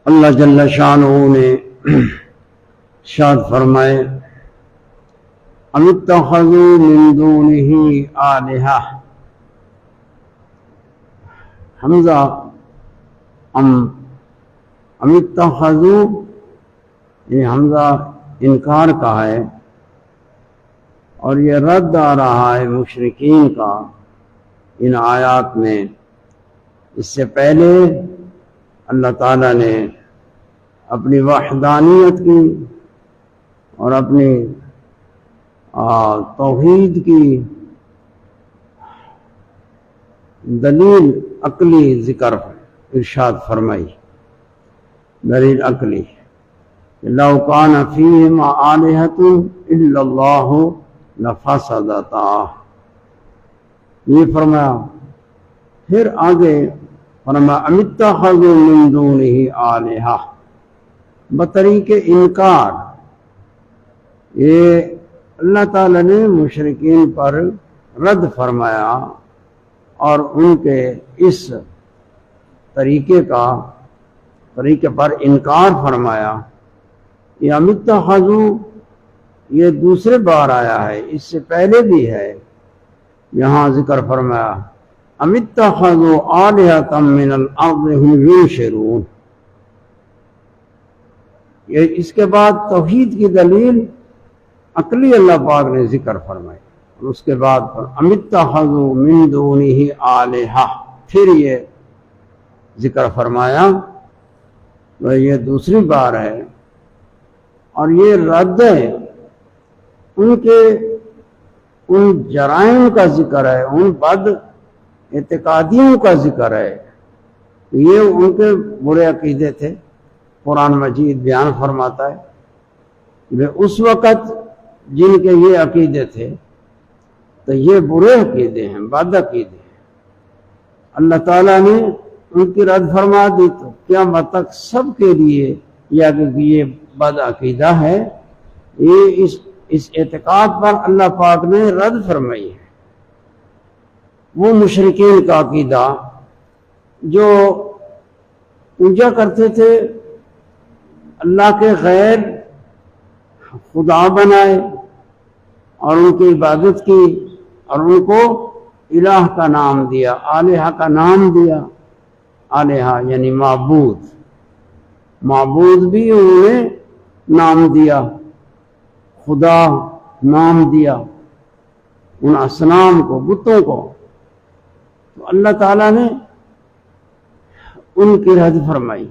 اللہ جل شانہ نے ارشاد فرمائے ام اتخذوا من دونہ آلہہ، حمزہ ام اتخذوا، یہ حمزہ انکار کا ہے اور یہ رد آ رہا ہے مشرکین کا ان آیات میں۔ اس سے پہلے اللہ تعالیٰ نے اپنی وحدانیت کی اور اپنی توحید کی دلیل عقلی ذکر ارشاد فرمائی، دلیل عقلی، لو کان فیہما آلہۃ الا اللہ لفسدتا، یہ فرمایا۔ پھر آگے فرمایا ام اتخذوا من دونہ آلہہ، بطریق انکار، یہ اللہ تعالیٰ نے مشرکین پر رد فرمایا اور ان کے اس طریقے پر انکار فرمایا۔ یہ ام اتخذوا یہ دوسرے بار آیا ہے، اس سے پہلے بھی ہے، یہاں ذکر فرمایا ام اتخذوا آلہۃ من الارض هم ینشرون، یہ اس کے بعد توحید کی دلیل عقلی اللہ پاک نے ذکر فرمائی، اور اس کے بعد ام اتخذوا من دونہ آلہہ، پھر یہ ذکر فرمایا، تو یہ دوسری بار ہے اور یہ رد ہے، ان کے ان جرائم کا ذکر ہے، ان بد اعتقادیوں کا ذکر ہے، یہ ان کے برے عقیدے تھے۔ قرآن مجید بیان فرماتا ہے کہ اس وقت جن کے یہ عقیدے تھے تو یہ برے عقیدے ہیں، بد عقیدے ہیں، اللہ تعالیٰ نے ان کی رد فرما دی، تو قیامت تک سب کے لیے یہ بد عقیدہ ہے، یہ اس اعتقاد پر اللہ پاک نے رد فرمائی ہے۔ وہ مشرکین کا عقیدہ جو پوجا کرتے تھے اللہ کے غیر خدا بنائے اور ان کی عبادت کی اور ان کو الہ کا نام دیا، آلہہ کا نام دیا، آلہہ یعنی معبود بھی انہوں نے نام دیا، خدا نام دیا ان اصنام کو، بتوں کو۔ تو اللہ تعالیٰ نے ان کی رد فرمائی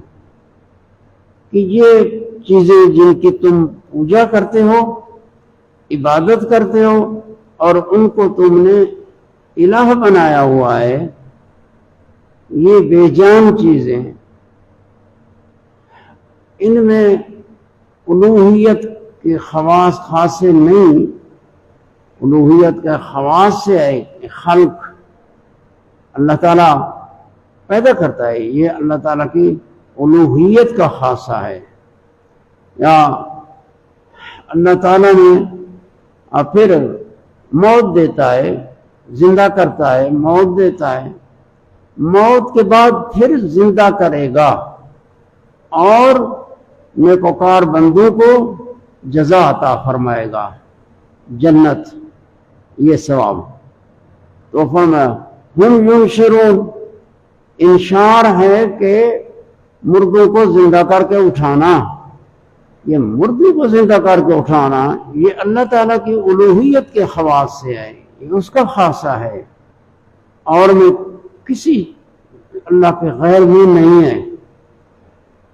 کہ یہ چیزیں جن کی تم پوجا کرتے ہو، عبادت کرتے ہو اور ان کو تم نے الہ بنایا ہوا ہے، یہ بے جان چیزیں، ان میں الوہیت کے خواص خاصے نہیں، الوہیت کے خواص سے ہے خلق، اللہ تعالیٰ پیدا کرتا ہے، یہ اللہ تعالیٰ کی الوہیت کا خاصہ ہے۔ یا اللہ تعالیٰ نے پھر موت دیتا ہے، زندہ کرتا ہے، موت دیتا ہے، موت کے بعد پھر زندہ کرے گا اور نیکوکار بندوں کو جزا عطا فرمائے گا، جنت، یہ ثواب۔ تو فرمایا ہم ینشرون، انشار ہے کہ مردوں کو زندہ کر کے اٹھانا، یہ مردوں کو زندہ کر کے اٹھانا یہ اللہ تعالیٰ کی الوہیت کے خواص سے ہے، یہ اس کا خاصہ ہے، اور میں کسی اللہ کے غیر میں نہیں ہے،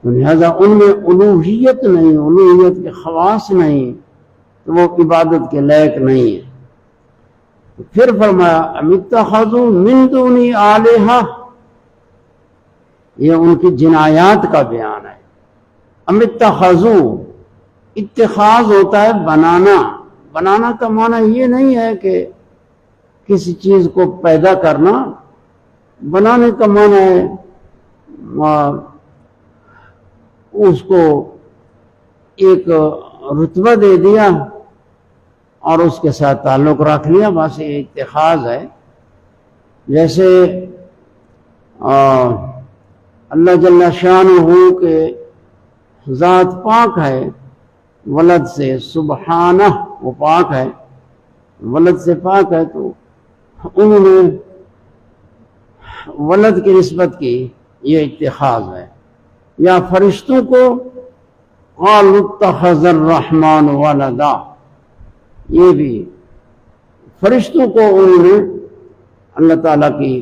لہذا ان میں الوہیت نہیں، الوہیت کے خواص نہیں، تو وہ عبادت کے لائق نہیں ہے۔ پھر فرمایا ام اتخذوا من دونہ آلہہ، یہ ان کی جنایات کا بیان ہے۔ ام اتخذوا، اتخاذ ہوتا ہے بنانا، بنانا کا معنی یہ نہیں ہے کہ کسی چیز کو پیدا کرنا، بنانے کا معنی ہے اس کو ایک رتبہ دے دیا اور اس کے ساتھ تعلق رکھ لیا، بس یہ اتخاذ ہے۔ جیسے اللہ جل شانہ کے ذات پاک ہے ولد سے، سبحانہ وہ پاک ہے، ولد سے پاک ہے، تو انہوں نے ولد کی نسبت کی، یہ اتخاذ ہے۔ یا فرشتوں کو قالوا اتخذ الرحمن ولدا، یہ بھی فرشتوں کو انہوں نے اللہ تعالیٰ کی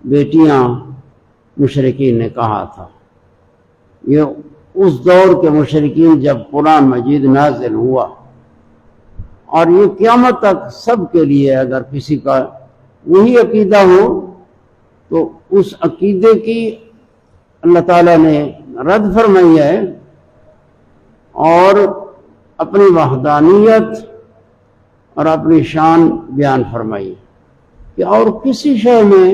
بیٹیاں مشرکین نے کہا تھا۔ یہ اس دور کے مشرکین جب قرآن مجید نازل ہوا، اور یہ قیامت تک سب کے لیے اگر کسی کا وہی عقیدہ ہو تو اس عقیدے کی اللہ تعالیٰ نے رد فرمائی ہے اور اپنی وحدانیت اور اپنی شان بیان فرمائی کہ اور کسی شے میں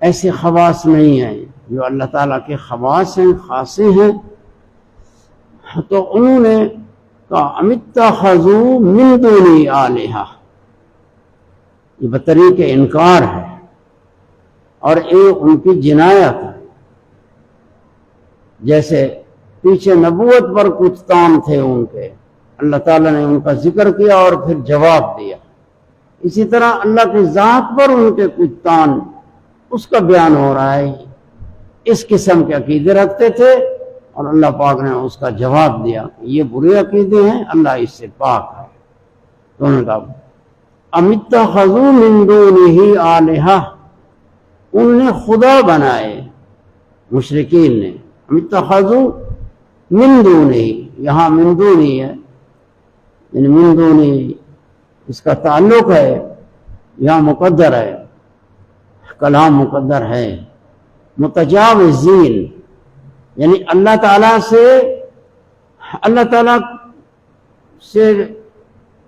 ایسے خواص نہیں ہیں جو اللہ تعالیٰ کے خواص ہیں، خاصے ہیں۔ تو انہوں نے کہا ام اتخذوا من دونی آلہہ، یہ بطریق انکار ہے اور یہ ان کی جنایت ہے۔ جیسے پیچھے نبوت پر کچھ تان تھے ان کے، اللہ تعالیٰ نے ان کا ذکر کیا اور پھر جواب دیا، اسی طرح اللہ کی ذات پر ان کے کچھ تان، اس کا بیان ہو رہا ہے۔ اس قسم کے عقیدے رکھتے تھے اور اللہ پاک نے اس کا جواب دیا کہ یہ برے عقیدے ہیں، اللہ اس سے پاک ہے۔ تو انہوں نے کہا ام اتخذوا من دونہ آلہہ، انہوں نے خدا بنائے مشرکین نے، ام اتخذوا من دونہ، یہاں من دونہ ہے، یعنی من دونہ اس کا تعلق ہے، یہاں مقدر ہے، کلام مقدر ہے، متجاوزین، یعنی اللہ تعالیٰ سے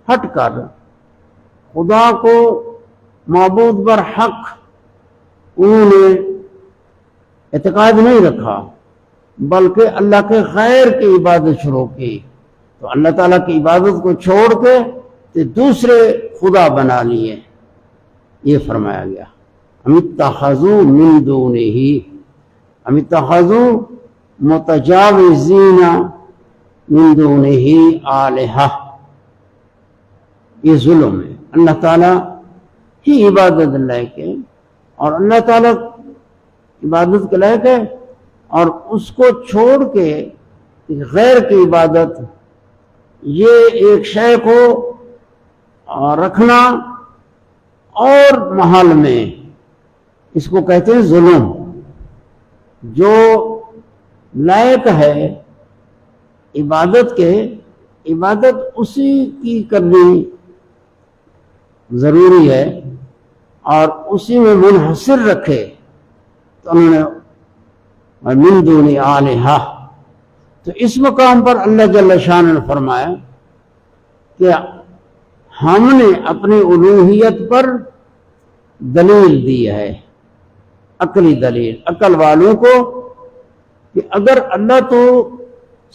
ہٹ کر خدا کو معبود بر حق انہوں نے اعتقاد نہیں رکھا، بلکہ اللہ کے غیر کی عبادت شروع کی۔ تو اللہ تعالیٰ کی عبادت کو چھوڑ کے تو دوسرے خدا بنا لیے، یہ فرمایا گیا ام اتخذوا من دونہ، ام اتخذوا متجاوزین من دونہ آلہہ، یہ ظلم ہے۔ اللہ تعالیٰ ہی عبادت لائق ہے اور اللہ تعالیٰ عبادت کے لائق ہے، اور اس کو چھوڑ کے غیر کی عبادت، یہ ایک شے کو رکھنا اور محل میں، اس کو کہتے ہیں ظلم۔ جو لائق ہے عبادت کے، عبادت اسی کی کرنی ضروری ہے اور اسی میں منحصر رکھے، تو انہوں نے من دون آلہہ۔ تو اس مقام پر اللہ جل شانہ نے فرمایا کہ ہم نے اپنی الوہیت پر دلیل دی ہے، عقلی دلیل عقل والوں کو، کہ اگر اللہ تو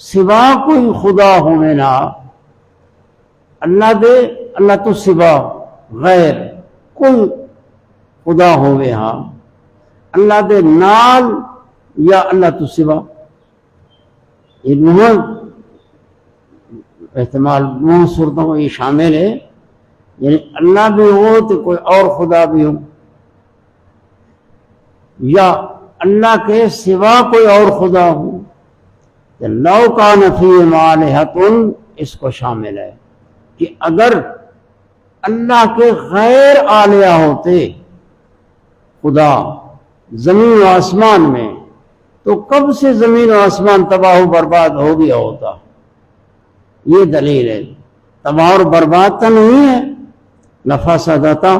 سوا کوئی خدا ہوئے نا، اللہ تو سوا غیر کوئی خدا ہوئے ہاں، اللہ دے نال یا اللہ تو سوا، یہ دونوں احتمال دونوں صورتوں کو یہ شامل ہے، یعنی اللہ بھی ہو تو کوئی اور خدا بھی ہو، یا اللہ کے سوا کوئی اور خدا ہو۔ لو کان فیہم آلہۃ، اس کو شامل ہے کہ اگر اللہ کے غیر آلیہ ہوتے خدا زمین و آسمان میں، تو کب سے زمین و آسمان تباہ و برباد ہو گیا ہوتا۔ یہ دلیل ہے، تباہ و برباد تو نہیں ہے، لفسدتا،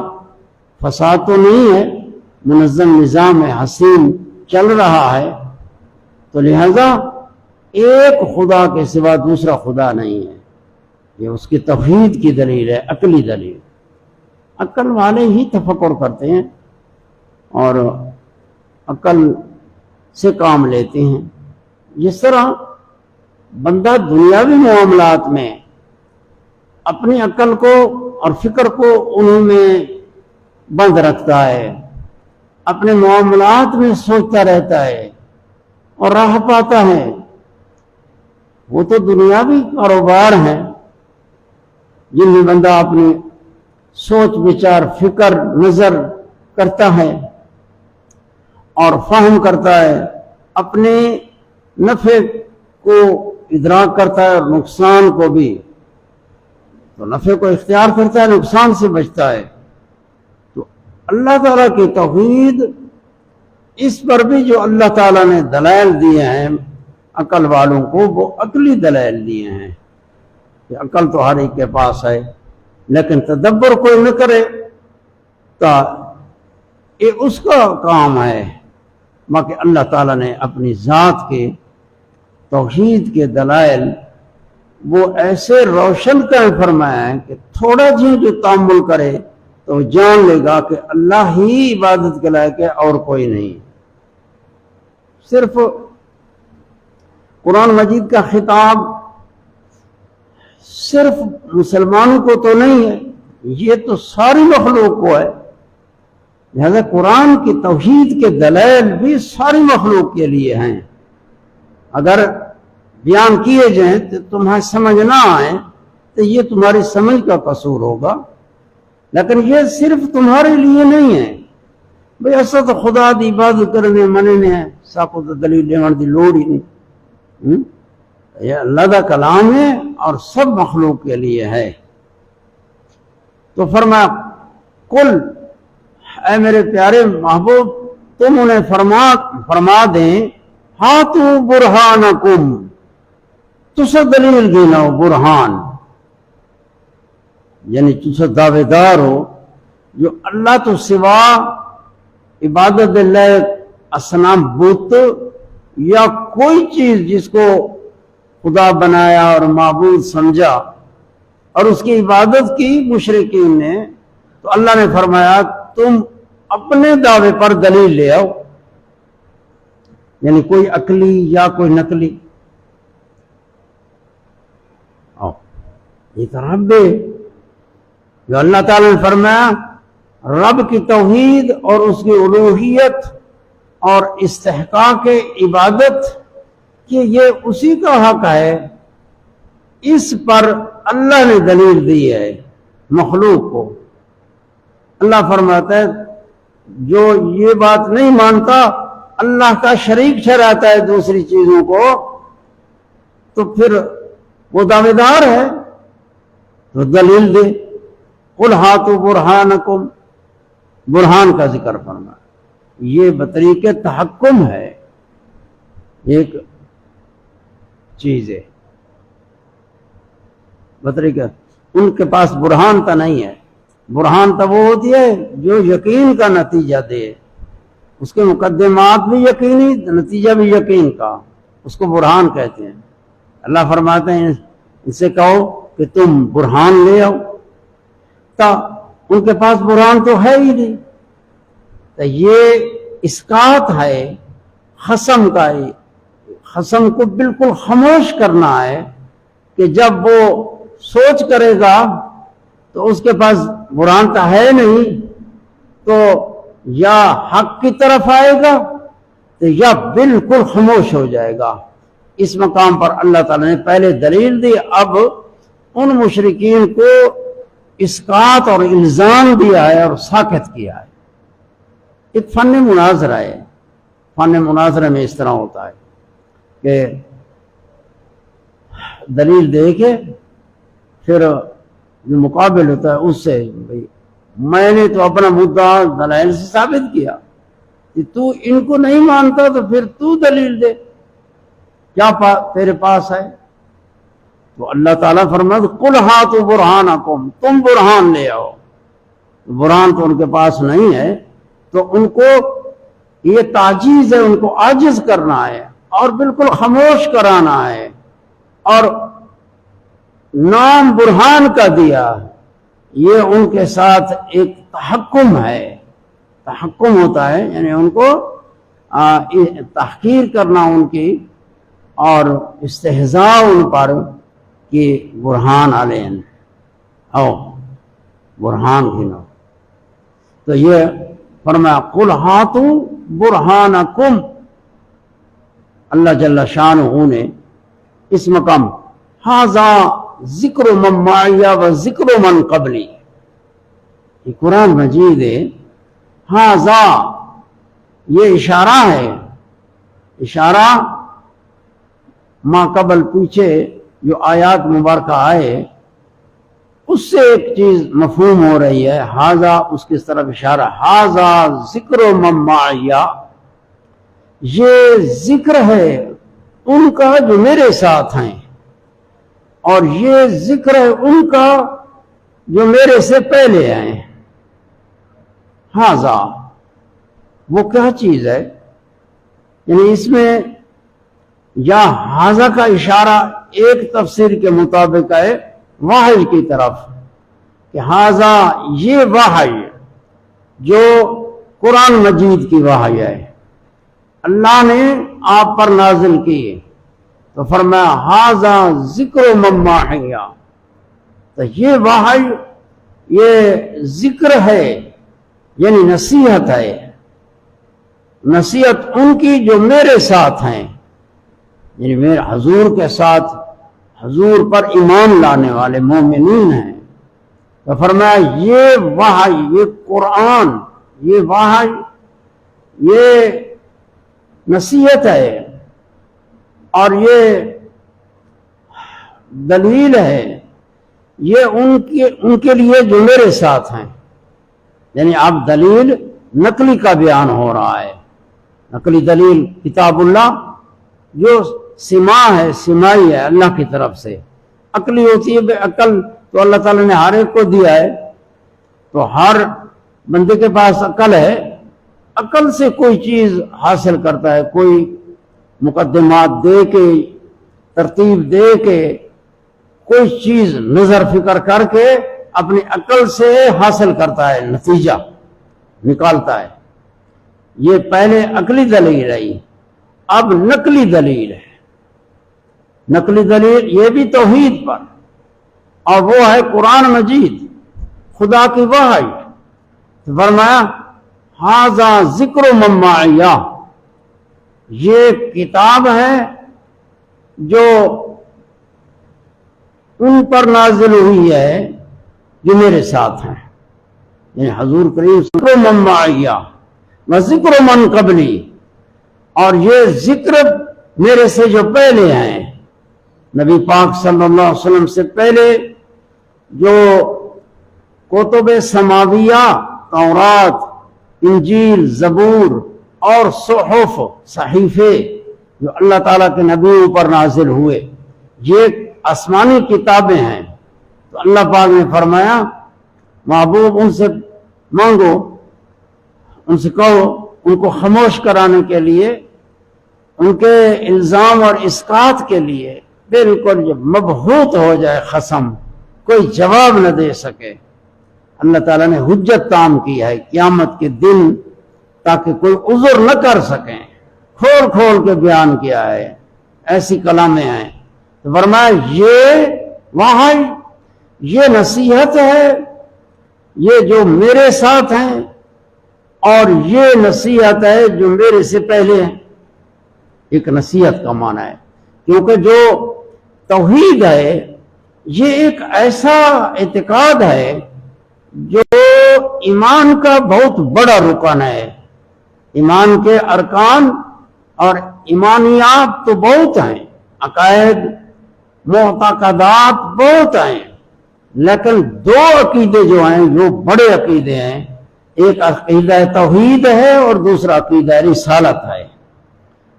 فساد تو نہیں ہے، منظم نظام حسین چل رہا ہے، تو لہذا ایک خدا کے سوا دوسرا خدا نہیں ہے۔ یہ اس کی توحید کی دلیل ہے، عقلی دلیل۔ عقل والے ہی تفکر کرتے ہیں اور عقل سے کام لیتے ہیں۔ جس طرح بندہ دنیاوی معاملات میں اپنی عقل کو اور فکر کو انہوں میں بند رکھتا ہے، اپنے معاملات میں سوچتا رہتا ہے اور راہ پاتا ہے، وہ تو دنیاوی کاروبار ہیں جن میں بندہ اپنی سوچ بچار فکر نظر کرتا ہے اور فہم کرتا ہے، اپنے نفع کو ادراک کرتا ہے اور نقصان کو بھی، تو نفع کو اختیار کرتا ہے، نقصان سے بچتا ہے۔ تو اللہ تعالیٰ کی توحید، اس پر بھی جو اللہ تعالیٰ نے دلائل دیے ہیں عقل والوں کو، وہ عقلی دلائل دیے ہیں کہ عقل تو ہر ایک کے پاس ہے، لیکن تدبر کوئی نہ کرے تو یہ اس کا کام ہے۔ باقی اللہ تعالیٰ نے اپنی ذات کے توحید کے دلائل وہ ایسے روشن قائم فرمایا ہے کہ تھوڑا جو تأمل کرے تو جان لے گا کہ اللہ ہی عبادت کے لائق ہے اور کوئی نہیں۔ صرف قرآن مجید کا خطاب صرف مسلمانوں کو تو نہیں ہے، یہ تو ساری مخلوق کو ہے، لہذا قرآن کی توحید کے دلائل بھی ساری مخلوق کے لیے ہیں۔ اگر بیان کیے جائیں تو تمہیں سمجھ نہ آئے تو یہ تمہاری سمجھ کا قصور ہوگا، لیکن یہ صرف تمہارے لیے نہیں ہے۔ بھئی ایسا تو خدا دی عبادت کرنے مننے ہے، ساکو تو دلیل دیوان دی لوڑ ہی نہیں، یہ اللہ دا کلام ہے اور سب مخلوق کے لیے ہے۔ تو فرمایا قل، اے میرے پیارے محبوب تم انہیں فرما دیں، ہاتھو برہانکم، تسے دلیل دینا ہو، برہان یعنی تسے دعوے دار ہو جو اللہ تو سوا عبادت اللہ اصنام بت یا کوئی چیز جس کو خدا بنایا اور معبود سمجھا اور اس کی عبادت کی مشرکین نے، تو اللہ نے فرمایا تم اپنے دعوے پر دلیل لے آؤ، یعنی کوئی عقلی یا کوئی نقلی۔ یہ تو رب ہے، جو اللہ تعالیٰ نے فرمایا رب کی توحید اور اس کی الوہیت اور استحقاق عبادت کہ یہ اسی کا حق ہے، اس پر اللہ نے دلیل دی ہے مخلوق کو۔ اللہ فرماتا ہے جو یہ بات نہیں مانتا، اللہ کا شریک ٹھہراتا ہے دوسری چیزوں کو، تو پھر وہ دعوے دار ہے، تو دلیل دے۔ قل ہاتو برہانکم، برہان کا ذکر فرما، یہ بطریق تحکم ہے، ایک چیز ہے بطریق، ان کے پاس برہان تا نہیں ہے۔ برہان تو وہ ہوتی ہے جو یقین کا نتیجہ دے، اس کے مقدمات بھی یقینی، نتیجہ بھی یقین کا، اس کو برہان کہتے ہیں۔ اللہ فرماتے ہیں ان سے کہو کہ تم برہان لے آؤ، تو ان کے پاس برہان تو ہے ہی نہیں، تو یہ اسقاط ہے خصم کا، خصم کو بالکل خاموش کرنا ہے کہ جب وہ سوچ کرے گا تو اس کے پاس برہان تو ہے نہیں، تو یا حق کی طرف آئے گا تو یا بالکل خاموش ہو جائے گا۔ اس مقام پر اللہ تعالیٰ نے پہلے دلیل دی، اب ان مشرکین کو اسقاط اور الزام دیا ہے اور ساکت کیا ہے۔ ایک فن مناظرہ ہے، فن مناظرہ میں اس طرح ہوتا ہے کہ دلیل دے کے پھر جو مقابل ہوتا ہے اس سے، بھئی میں نے تو اپنا مدعا دلائل سے ثابت کیا، کہ تو ان کو نہیں مانتا تو پھر تو دلیل دے، کیا تیرے پاس ہے؟ تو اللہ تعالیٰ فرماتا قل ہاتو برہانکم، تم برہان لے آؤ۔ برہان تو ان کے پاس نہیں ہے، تو ان کو یہ تعجیز ہے، ان کو عاجز کرنا ہے اور بالکل خاموش کرانا ہے، اور نام برہان کا دیا، یہ ان کے ساتھ ایک تحکم ہے۔ تحکم ہوتا ہے یعنی ان کو تحقیر کرنا ان کی، اور استہزاء ان پر کہ برہان علیہم، او برہان گھنو۔ تو یہ فرمایا قل ہاتو برہانکم، اللہ جل شانہ نے اس مقام ھذا ذکر من معی و ذکر من قبلی، یہ قرآن مجید ہے، ھذا یہ اشارہ ہے، اشارہ ما قبل پیچھے جو آیات مبارکہ آئے اس سے ایک چیز مفہوم ہو رہی ہے، ھذا اس کی طرف اشارہ، ھذا ذکر من معی، یہ ذکر ہے ان کا جو میرے ساتھ ہیں، اور یہ ذکر ہے ان کا جو میرے سے پہلے ہیں۔ ھذا وہ کیا چیز ہے؟ یعنی اس میں یا ھذا کا اشارہ ایک تفسیر کے مطابق ہے وحی کی طرف، کہ ھذا یہ وحی جو قرآن مجید کی وحی ہے اللہ نے آپ پر نازل کی، تو فرمایا ھذا ذکر من معی، تو یہ وحی یہ ذکر ہے، یعنی نصیحت ہے، نصیحت ان کی جو میرے ساتھ ہیں، یعنی میرے حضور کے ساتھ حضور پر ایمان لانے والے مومنین ہیں۔ تو فرمایا یہ وحی، یہ قرآن، یہ وحی، یہ نصیحت ہے اور یہ دلیل ہے، یہ ان کے لیے جو میرے ساتھ ہیں۔ یعنی اب دلیل نقلی کا بیان ہو رہا ہے، نقلی دلیل کتاب اللہ جو سما ہے، سمائی ہے اللہ کی طرف سے، عقلی ہوتی ہے، بے عقل تو اللہ تعالیٰ نے ہر ایک کو دیا ہے، تو ہر بندے کے پاس عقل ہے، عقل سے کوئی چیز حاصل کرتا ہے، کوئی مقدمات دے کے، ترتیب دے کے، کوئی چیز نظر فکر کر کے اپنی عقل سے حاصل کرتا ہے، نتیجہ نکالتا ہے۔ یہ پہلے عقلی دلیل رہی، اب نقلی دلیل ہے۔ نقلی دلیل یہ بھی توحید پر، اور وہ ہے قرآن مجید، خدا کی وحی۔ فرمایا ھذا ذکر من معی، یہ کتاب ہے جو ان پر نازل ہوئی ہے جو میرے ساتھ ہیں، یعنی حضور کریم ذکر من معی و ذکر من قبلی، اور یہ ذکر میرے سے جو پہلے ہیں، نبی پاک صلی اللہ علیہ وسلم سے پہلے جو کتب سماویہ، تورات، انجیل، زبور اور صحف، صحیفے جو اللہ تعالیٰ کے نبیوں پر نازل ہوئے، یہ آسمانی کتابیں ہیں۔ تو اللہ پاک نے فرمایا محبوب ان سے مانگو، ان سے کہو، ان کو خاموش کرانے کے لیے، ان کے الزام اور اسقاط کے لیے، بالکل جب مبہوت ہو جائے خصم، کوئی جواب نہ دے سکے، اللہ تعالیٰ نے حجت تام کی ہے قیامت کے دن، تاکہ کوئی عذر نہ کر سکیں، کھول کھول کے بیان کیا ہے، ایسی کلامیں ہیں۔ تو فرمایا یہ وحی، یہ نصیحت ہے، یہ جو میرے ساتھ ہیں، اور یہ نصیحت ہے جو میرے سے پہلے ہیں۔ ایک نصیحت کا معنی ہے، کیونکہ جو توحید ہے یہ ایک ایسا اعتقاد ہے جو ایمان کا بہت بڑا رکن ہے۔ ایمان کے ارکان اور ایمانیات تو بہت ہیں، عقائد، معتقدات بہت ہیں، لیکن دو عقیدے جو ہیں، جو بڑے عقیدے ہیں، ایک عقیدہ توحید ہے اور دوسرا عقیدہ رسالت ہے۔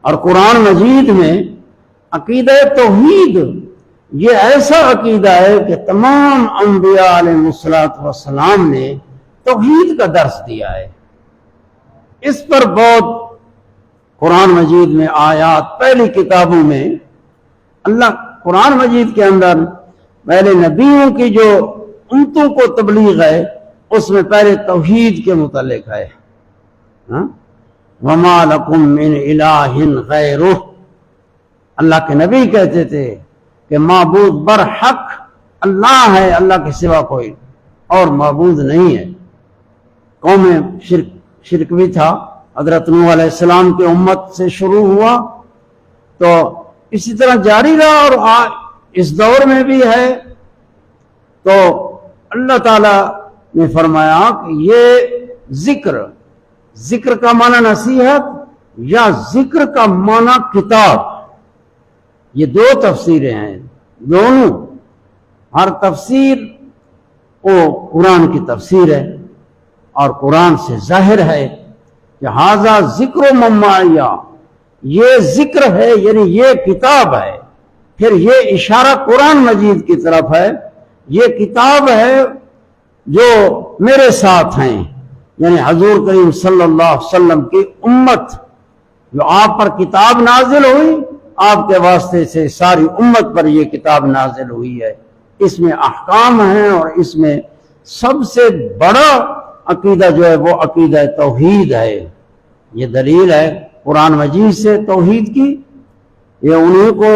اور قرآن مجید میں عقیدہ توحید یہ ایسا عقیدہ ہے کہ تمام انبیاء علیہ السلام نے توحید کا درس دیا ہے۔ اس پر بہت قرآن مجید میں آیات، پہلی کتابوں میں اللہ قرآن مجید کے اندر پہلے نبیوں کی جو امتوں کو تبلیغ ہے، اس میں پہلے توحید کے متعلق ہے۔ وَمَا لَكُم مِّنْ إِلَٰهٍ غَيْرُهُ، اللہ کے نبی کہتے تھے کہ معبود برحق اللہ ہے، اللہ کے سوا کوئی اور معبود نہیں ہے۔ قوم شرک بھی تھا، حضرت نوح علیہ السلام کی امت سے شروع ہوا، تو اسی طرح جاری رہا اور اس دور میں بھی ہے۔ تو اللہ تعالیٰ نے فرمایا کہ یہ ذکر کا معنی نصیحت یا ذکر کا معنی کتاب، یہ دو تفسیریں ہیں، دونوں۔ ہر تفسیر وہ قرآن کی تفسیر ہے، اور قرآن سے ظاہر ہے کہ ھذا ذکر من معی، یہ ذکر ہے یعنی یہ کتاب ہے۔ پھر یہ اشارہ قرآن مجید کی طرف ہے، یہ کتاب ہے جو میرے ساتھ ہیں، یعنی حضور کریم صلی اللہ علیہ وسلم کی امت، جو آپ پر کتاب نازل ہوئی، آپ کے واسطے سے ساری امت پر یہ کتاب نازل ہوئی ہے۔ اس میں احکام ہیں، اور اس میں سب سے بڑا عقیدہ جو ہے وہ عقیدہ توحید ہے۔ یہ دلیل ہے قرآن مجید سے توحید کی، یہ انہیں کو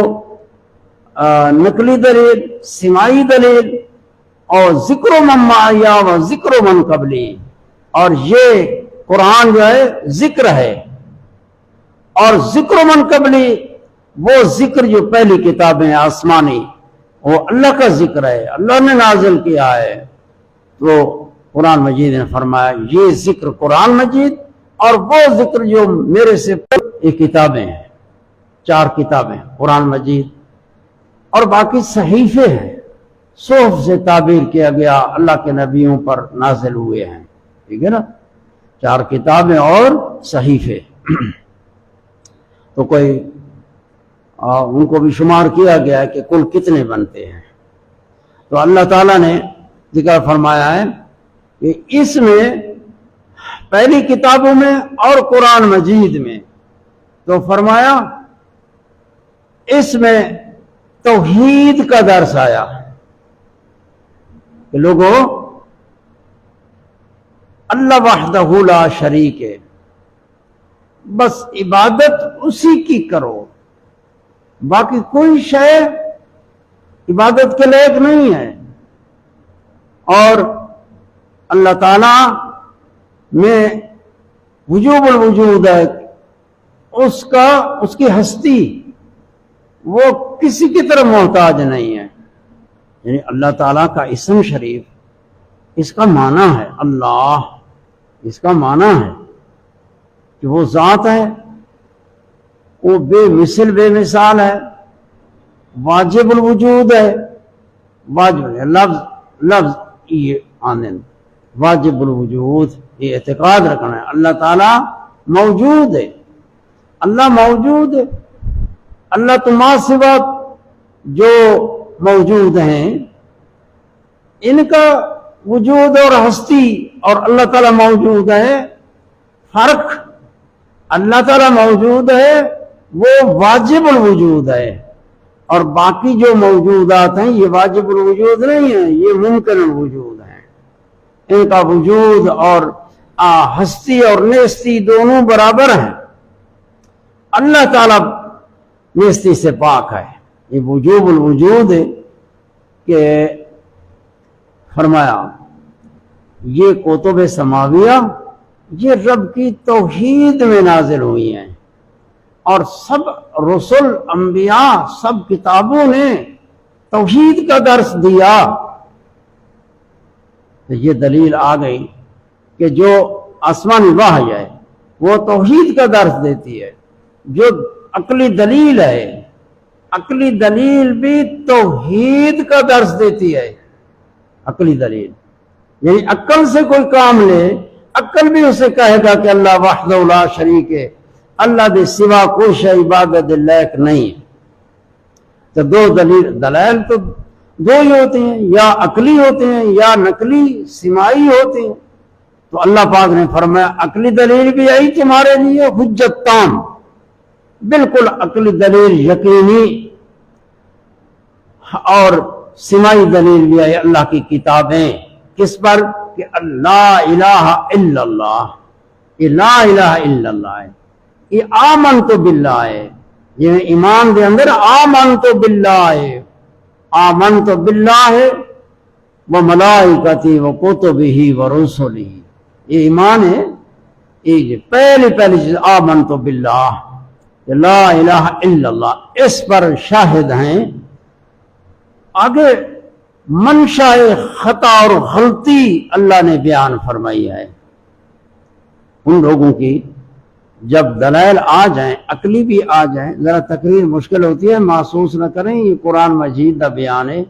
نقلی دلیل، سماعی دلیل، اور ذکر من معی و ذکر من قبلی، اور یہ قرآن جو ہے ذکر ہے، اور ذکر من قبلی وہ ذکر جو پہلی کتابیں آسمانی، وہ اللہ کا ذکر ہے، اللہ نے نازل کیا ہے۔ تو قرآن مجید نے فرمایا یہ ذکر قرآن مجید، اور وہ ذکر جو میرے سے یہ کتابیں ہیں، 4 کتابیں، قرآن مجید، اور باقی صحیفے ہیں، صحف سے تعبیر کیا گیا، اللہ کے نبیوں پر نازل ہوئے ہیں، ٹھیک ہے نا، 4 کتابیں اور صحیفے۔ تو کوئی ان کو بھی شمار کیا گیا ہے کہ کل کتنے بنتے ہیں۔ تو اللہ تعالیٰ نے ذکر فرمایا ہے کہ اس میں پہلی کتابوں میں اور قرآن مجید میں، تو فرمایا اس میں توحید کا درس آیا کہ لوگوں اللہ وحدہ لا شریک ہے، بس عبادت اسی کی کرو، باقی کوئی شے عبادت کے لائق نہیں ہے۔ اور اللہ تعالیٰ میں وجوب الوجود ہے، اس کی ہستی وہ کسی کی طرف محتاج نہیں ہے۔ یعنی اللہ تعالیٰ کا اسم شریف، اس کا معنی ہے اللہ، اس کا معنی ہے کہ وہ ذات ہے، وہ بے مثل بے مثال ہے، واجب الوجود ہے، واجب لفظ یہ آنند واجب الوجود، یہ اعتقاد رکھنا ہے اللہ تعالیٰ موجود ہے، اللہ موجود ہے۔ اللہ تمہارے سوا جو موجود ہیں ان کا وجود اور ہستی اور اللہ تعالیٰ موجود ہے فرق۔ اللہ تعالیٰ موجود ہے وہ واجب الوجود ہے، اور باقی جو موجودات ہیں یہ واجب الوجود نہیں ہیں، یہ ممکن الوجود ہیں۔ ان کا وجود اور ہستی اور نیستی دونوں برابر ہیں۔ اللہ تعالیٰ نیستی سے پاک ہے، یہ وجوب الوجود ہے کہ فرمایا یہ کتب سماویہ یہ رب کی توحید میں نازل ہوئی ہیں، اور سب رسل انبیاء سب کتابوں نے توحید کا درس دیا۔ تو یہ دلیل آ گئی کہ جو آسمانی وحی ہے وہ توحید کا درس دیتی ہے، جو عقلی دلیل ہے عقلی دلیل بھی توحید کا درس دیتی ہے۔ عقلی دلیل یعنی عقل سے کوئی کام لے، عقل بھی اسے کہے گا کہ اللہ وحدہ لا شریک ہے، اللہ دے سوا کوئی شے عبادت لائق نہیں ہے۔ تو دو دلائل تو دو ہی ہوتے ہیں، یا عقلی ہوتے ہیں یا نقلی سماعی ہوتے ہیں۔ تو اللہ پاک نے فرمایا عقلی دلیل بھی آئی تمہارے لیے حجت تام، بالکل عقلی دلیل یقینی، اور سماعی دلیل بھی آئی اللہ کی کتابیں، کس پر کہ لا الہ الا اللہ، یہ لا الہ الا اللہ ہے، یہ آمنت باللہ ہے، یہ ایمان دے اندر آمنت باللہ ہے، آمنت باللہ و ملائکتی و کتبہ و رسلہ، یہ ایمان ہے۔ یہ پہلی چیز آمنت باللہ، کہ لا الہ الا اللہ، اس پر شاہد ہیں۔ آگے منشاء خطا اور غلطی اللہ نے بیان فرمائی ہے ان لوگوں کی۔ جب دلائل آ جائیں، عقلی بھی آ جائیں، ذرا تقریر مشکل ہوتی ہے، محسوس نہ کریں یہ قرآن مجید کا بیان ہے۔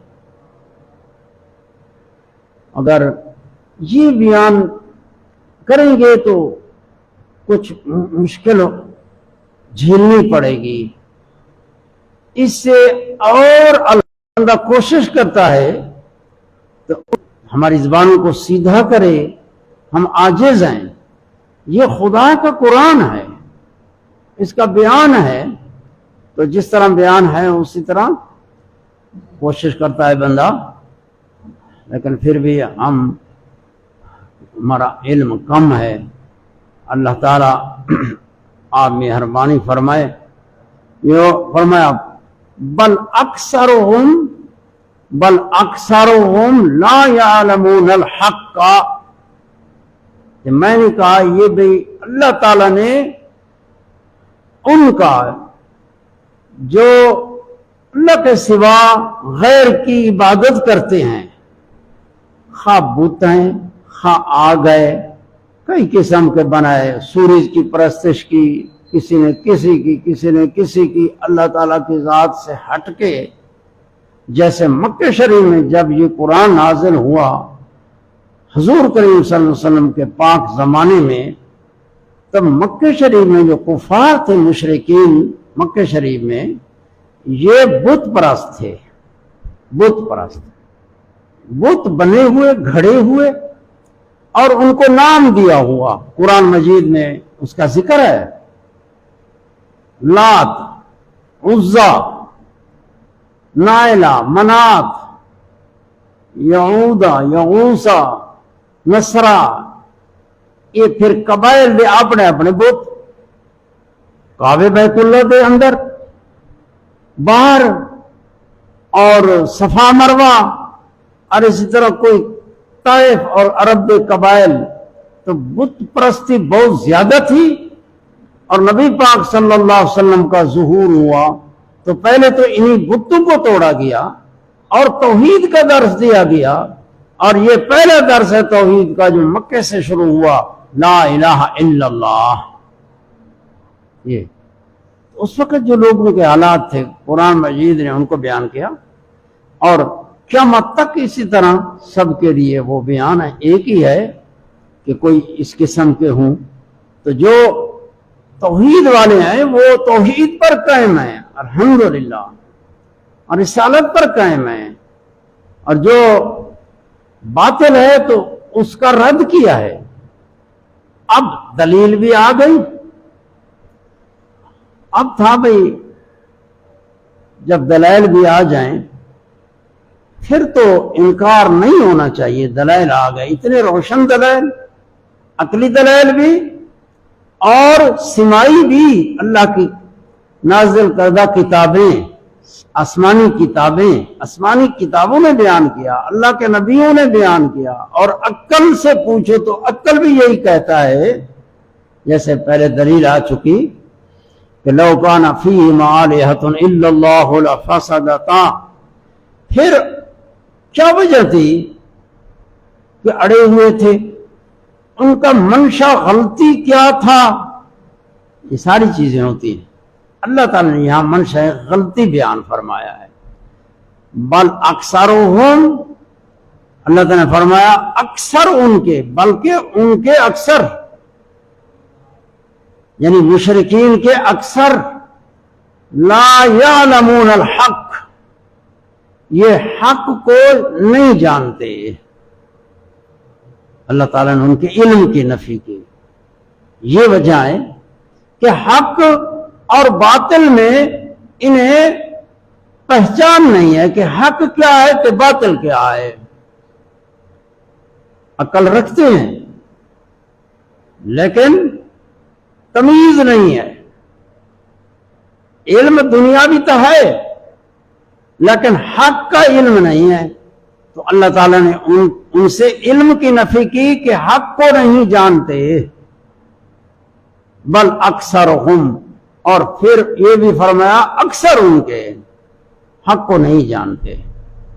اگر یہ بیان کریں گے تو کچھ مشکل جھیلنی پڑے گی۔ اس سے اور اللہ کوشش کرتا ہے تو ہماری زبانوں کو سیدھا کرے، ہم عاجز ہیں۔ یہ خدا کا قرآن ہے، اس کا بیان ہے، تو جس طرح بیان ہے اسی طرح کوشش کرتا ہے بندہ، لیکن پھر بھی ہمارا علم کم ہے۔ اللہ تعالیٰ آپ مہربانی فرمائے۔ یہ فرمایا بل اکثرهم لا يعلمون الحق کا، میں نے کہا یہ بھی اللہ تعالیٰ نے ان کا جو اللہ کے سوا غیر کی عبادت کرتے ہیں، خواہ بت ہیں خواہ آ گئے، کئی قسم کے بنائے، سورج کی پرستش کی، کسی نے کسی کی، کسی نے کسی کی، اللہ تعالیٰ کی ذات سے ہٹ کے۔ جیسے مکہ شریف میں جب یہ قرآن نازل ہوا حضور کریم صلی اللہ علیہ وسلم کے پاک زمانے میں، تب مکہ شریف میں جو کفار تھے مشرکین مکہ شریف میں، یہ بت پرست تھے، بت پرست، بت بنے ہوئے گھڑے ہوئے، اور ان کو نام دیا ہوا قرآن مجید میں اس کا ذکر ہے، لات، عزا، نائلہ، منات، یعودہ، یغوثہ، نصرہ، یہ پھر قبائل دے اپنے اپنے بت، کعبے بیت اللہ دے اندر باہر، اور صفا مروہ، اور اسی طرح کوئی طائف اور عرب کے قبائل، تو بت پرستی بہت زیادہ تھی۔ اور نبی پاک صلی اللہ علیہ وسلم کا ظہور ہوا تو پہلے تو انہی بتوں کو توڑا گیا اور توحید کا درس دیا گیا، اور یہ پہلا درس ہے توحید کا جو مکے سے شروع ہوا، لا الہ الا اللہ۔ یہ اس وقت جو لوگوں کے حالات تھے قرآن مجید نے ان کو بیان کیا، اور قیامت تک اسی طرح سب کے لیے وہ بیان ہے، ایک ہی ہے کہ کوئی اس قسم کے ہوں۔ تو جو توحید والے ہیں وہ توحید پر قائم ہیں الحمدللہ، اور رسالت پر قائم ہیں، اور جو باطل ہے تو اس کا رد کیا ہے۔ اب دلیل بھی آ گئی، اب تھا بھئی جب دلائل بھی آ جائیں پھر تو انکار نہیں ہونا چاہیے۔ دلائل آ گئے، اتنے روشن دلائل، عقلی دلائل بھی اور سماعی بھی، اللہ کی نازل کردہ کتابیں، آسمانی کتابوں نے بیان کیا، اللہ کے نبیوں نے بیان کیا، اور عقل سے پوچھو تو عقل بھی یہی کہتا ہے، جیسے پہلے دلیل آ چکی کہ لو کان فیہما آلہۃ الا اللہ لفسدتا۔ پھر کیا وجہ تھی کہ اڑے ہوئے تھے، ان کا منشا غلطی کیا تھا؟ یہ ساری چیزیں ہوتی ہیں۔ اللہ تعالیٰ نے یہاں منشا غلطی بیان فرمایا ہے۔ بل اکثرہم، اللہ تعالیٰ نے فرمایا اکثر ان کے، بلکہ ان کے اکثر، یعنی مشرکین کے اکثر، لا یعلمون الحق، یہ حق کو نہیں جانتے۔ اللہ تعالیٰ نے ان کے علم کی نفی کی۔ یہ وجہ ہے کہ حق اور باطل میں انہیں پہچان نہیں ہے کہ حق کیا ہے کہ باطل کیا ہے۔ عقل رکھتے ہیں لیکن تمیز نہیں ہے، علم دنیاوی تو ہے لیکن حق کا علم نہیں ہے، تو اللہ تعالیٰ نے ان سے علم کی نفی کی کہ حق کو نہیں جانتے۔ بل اکثرہم، اور پھر یہ بھی فرمایا اکثر ان کے حق کو نہیں جانتے،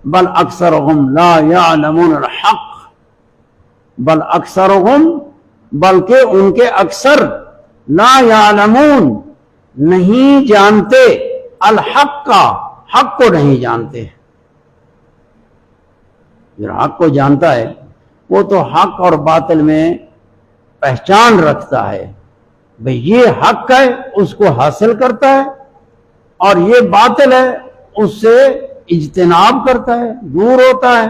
بل اکثرهم لا یعلمون الحق، بل اکثرهم بلکہ ان کے اکثر لا یعلمون نہیں جانتے الحق کا، حق کو نہیں جانتے۔ جو حق کو جانتا ہے وہ تو حق اور باطل میں پہچان رکھتا ہے، بھئی یہ حق ہے اس کو حاصل کرتا ہے، اور یہ باطل ہے اس سے اجتناب کرتا ہے، دور ہوتا ہے،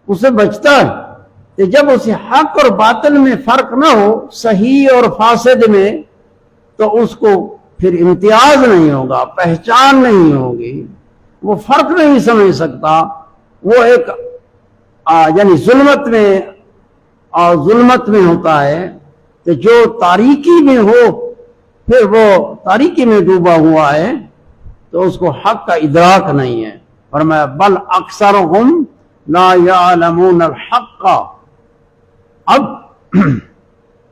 اسے بچتا ہے۔ کہ جب اسے حق اور باطل میں فرق نہ ہو، صحیح اور فاسد میں، تو اس کو پھر امتیاز نہیں ہوگا، پہچان نہیں ہوگی، وہ فرق نہیں سمجھ سکتا، وہ ایک یعنی ظلمت میں ہوتا ہے کہ جو تاریکی میں ہو، پھر وہ تاریکی میں ڈوبا ہوا ہے تو اس کو حق کا ادراک نہیں ہے۔ فرمایا بل اکثرهم لا یعلمون الحق، اب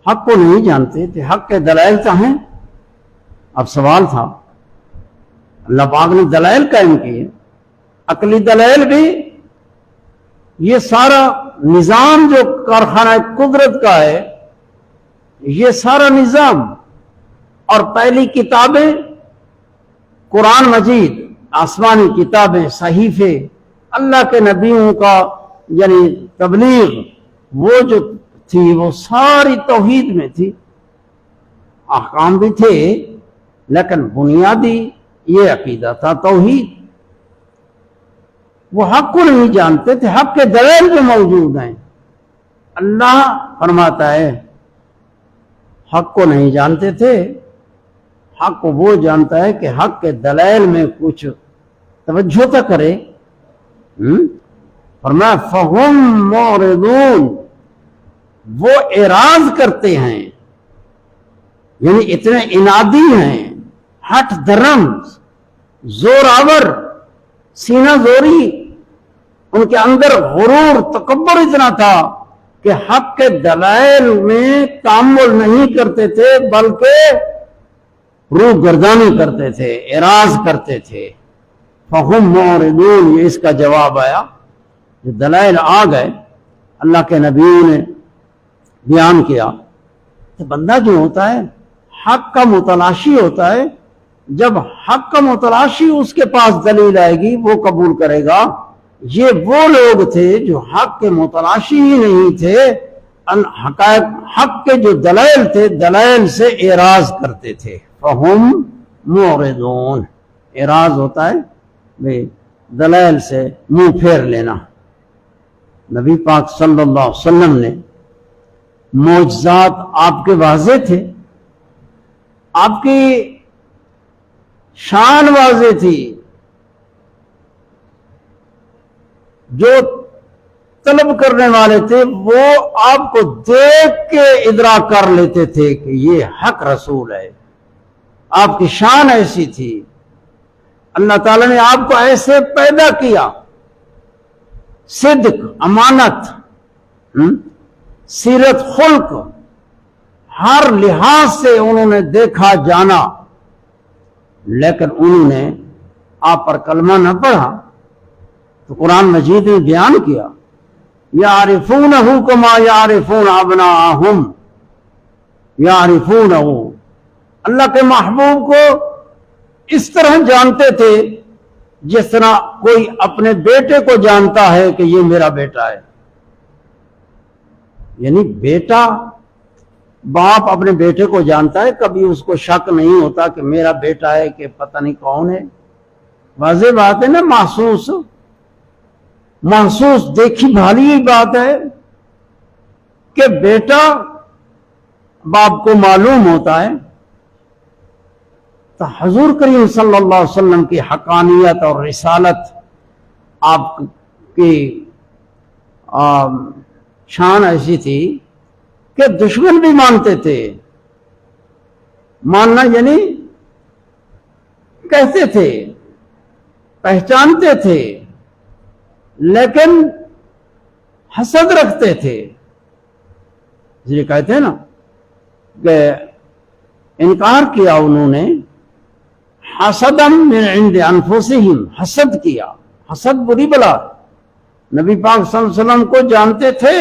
حق کو نہیں جانتے تھے، حق کے دلائل کیا ہیں؟ اب سوال تھا، اللہ پاک نے دلائل قائم کیے، عقلی دلائل بھی، یہ سارا نظام جو کارخانہ قدرت کا ہے، یہ سارا نظام، اور پہلی کتابیں قرآن مجید، آسمانی کتابیں، صحیفے، اللہ کے نبیوں کا یعنی تبلیغ، وہ جو تھی وہ ساری توحید میں تھی، احکام بھی تھے لیکن بنیادی یہ عقیدہ تھا توحید۔ وہ حق کو نہیں جانتے تھے، حق کے دلائل بھی موجود ہیں۔ اللہ فرماتا ہے حق کو نہیں جانتے تھے، حق کو وہ جانتا ہے کہ حق کے دلائل میں کچھ توجہ تو کرے۔ فرمایا فَهُمْ مُعْرِضُونَ، وہ اعراض کرتے ہیں، یعنی اتنے انادی ہیں، ہٹ درم، زوراور، سینہ زوری، ان کے اندر غرور، تکبر اتنا تھا کہ حق کے دلائل میں تامل نہیں کرتے تھے بلکہ روح گردانی کرتے تھے، اعراض کرتے تھے۔ فَهُمْ مُعْرِضُونَ، یہ اس کا جواب آیا، جو دلائل آ گئے، اللہ کے نبیوں نے بیان کیا، تو بندہ جو ہوتا ہے حق کا متلاشی ہوتا ہے، جب حق کا متلاشی اس کے پاس دلیل آئے گی وہ قبول کرے گا۔ یہ وہ لوگ تھے جو حق کے متلاشی ہی نہیں تھے، حقائق حق کے جو دلائل تھے دلائل سے اعراض کرتے تھے۔ فہم معرضون، اعراض ہوتا ہے دلائل سے منہ پھیر لینا۔ نبی پاک صلی اللہ علیہ وسلم نے معجزات آپ کے واضح تھے، آپ کی شان واضح تھی، جو طلب کرنے والے تھے وہ آپ کو دیکھ کے ادراک کر لیتے تھے کہ یہ حق رسول ہے۔ آپ کی شان ایسی تھی، اللہ تعالیٰ نے آپ کو ایسے پیدا کیا، صدق، امانت، سیرت، خلق، ہر لحاظ سے انہوں نے دیکھا جانا، لیکن انہوں نے آپ پر کلمہ نہ پڑھا تو قرآن مجید نے بیان کیا یعرفونہ کما یعرفون ابناءہم، یعرفونہ، اللہ کے محبوب کو اس طرح جانتے تھے جس طرح کوئی اپنے بیٹے کو جانتا ہے کہ یہ میرا بیٹا ہے۔ یعنی بیٹا، باپ اپنے بیٹے کو جانتا ہے، کبھی اس کو شک نہیں ہوتا کہ میرا بیٹا ہے کہ پتہ نہیں کون ہے۔ واضح بات ہے نا، محسوس دیکھی بھالی بات ہے کہ بیٹا باپ کو معلوم ہوتا ہے۔ تو حضور کریم صلی اللہ علیہ وسلم کی حقانیت اور رسالت، آپ کی شان ایسی تھی کہ دشمن بھی مانتے تھے، ماننا یعنی کہتے تھے، پہچانتے تھے، لیکن حسد رکھتے تھے۔ یہ کہتے ہیں نا کہ انکار کیا انہوں نے، حسدم من عند انفسہم، حسد کیا، حسد بری بلا، نبی پاک صلی اللہ علیہ وسلم کو جانتے تھے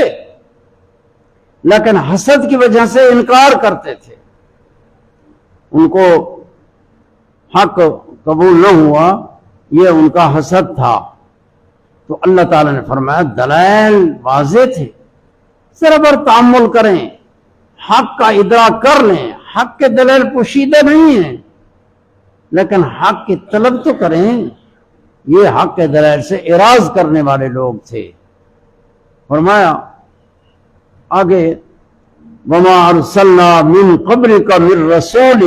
لیکن حسد کی وجہ سے انکار کرتے تھے، ان کو حق قبول نہ ہوا، یہ ان کا حسد تھا۔ تو اللہ تعالیٰ نے فرمایا دلائل واضح تھے، ذرا بر تأمل کریں، حق کا ادراک کر لیں، حق کے دلائل پوشیدہ نہیں ہیں لیکن حق کی طلب تو کریں۔ یہ حق کے دلائل سے اعراض کرنے والے لوگ تھے۔ فرمایا آگے وما ارسلنا من قبلک من رسول